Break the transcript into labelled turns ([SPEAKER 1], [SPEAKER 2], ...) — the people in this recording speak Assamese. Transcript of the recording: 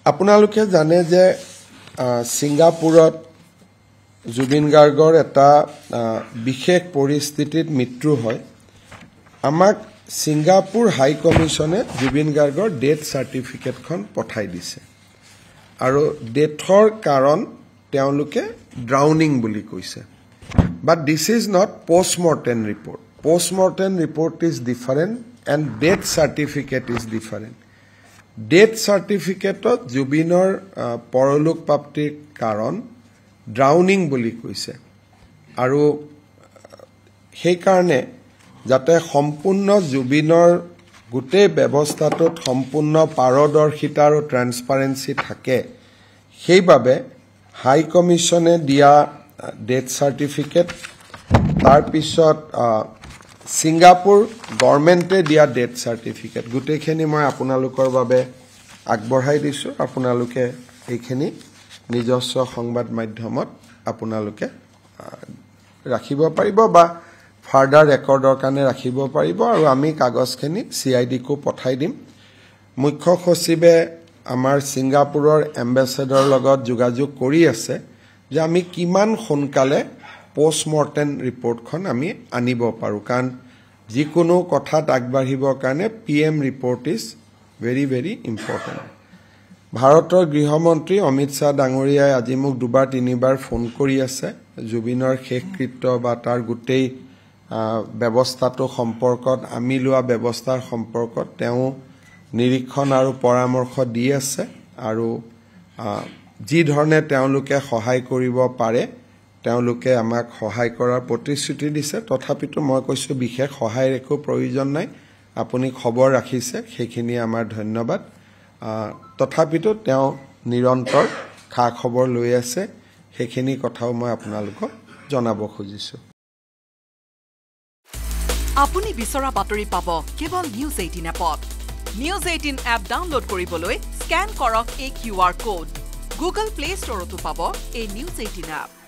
[SPEAKER 1] আপোনালোকে জানে যে সিঙ্গাপুৰত জুবিন গাৰ্গৰ এটা বিশেষ পৰিস্থিতিত মৃত্যু হয় আমাক সিঙ্গাপুৰ হাই কমিশনে জুবিন গাৰ্গৰ ডেথ সাৰ্টিফিকেটখন পঠাই দিছে আৰু ডেথৰ কাৰণ তেওঁলোকে ড্ৰাউনিং বুলি কৈছে but this is not postmortem report postmortem report is different and death certificate is different death certificate জুবিনৰ পৰলোক প্ৰাপ্তিৰ কাৰণ ড্ৰাউনিং বুলি কৈছে আৰু সেই কাৰণে যাতে সম্পূৰ্ণ জুবিনৰ গোটেই ব্যৱস্থাটোত সম্পূৰ্ণ পাৰদৰ্শিতা আৰু ট্ৰান্সপাৰেন্সি থাকে সেইভাবে হাই কমিশনে দিয়া ডেথ সাৰ্টিফিকেট তাৰ পিছত সিঙ্গাপুৰ গভৰ্ণমেণ্টে দিয়া ডেথ সাৰ্টিফিকেট গোটেইখিনি মই আপোনালোকৰ বাবে আগবঢ়াই দিছো আপোনালোকে এইখিনি নিজস্ব সংবাদ মাধ্যমত আপোনালোকে ৰাখিব পাৰিব বা ফাৰ্ডাৰ ৰেকৰ্ডৰ কাৰণে ৰাখিব পাৰিব আৰু আমি কাগজখিনি সিআইডি কো পঠাই দিম মুখ্য সচিবে আমাৰ সিঙ্গাপুৰৰ এম্বাসেডৰ লগত যোগাযোগ কৰি আছে যে আমি কিমান সোনকালে পোষ্টমৰ্টেম ৰিপৰ্টখন আমি আনিব পাৰো কাৰণ যিকোনো কথাত আগবাঢ়িবৰ কাৰণে PM report is very very important ভাৰতৰ গৃহমন্ত্ৰী অমিত শাহ ডাঙৰীয়াই আজি মোক দুবাৰ তিনিবাৰ ফোন কৰি আছে জুবিনৰ শেষকৃত্য বা তাৰ গোটেই ব্যৱস্থাটো সম্পৰ্কত আমি লোৱা ব্যৱস্থাৰ সম্পৰ্কত তেওঁ নিৰীক্ষণ আৰু পৰামৰ্শ দি আছে আৰু যি ধৰণে তেওঁলোকে সহায় কৰিব পাৰে তেওঁলোকে আমাক সহায় কৰাৰ প্ৰতিশ্ৰুতি দিছে তথাপিতো মই কৈছো বিশেষ সহায়ৰ একো প্ৰয়োজন নাই আপুনি খবৰ ৰাখিছে সেইখিনি আমাৰ ধন্যবাদ তথাপিতো তেওঁ নিৰন্তৰ খা খবৰ লৈ আছে সেইখিনি কথাও মই আপোনালোকক জনাব খুজিছো
[SPEAKER 2] আপুনি বিচৰা বাতৰি পাব কেৱল নিউজ 18 এপত নিউজ 18 এপ ডাউনলোড কৰিবলৈ স্ক্যান কৰক এই QR কোড গুগল প্লে ষ্টৰতো পাব এই নিউজ 18 এপ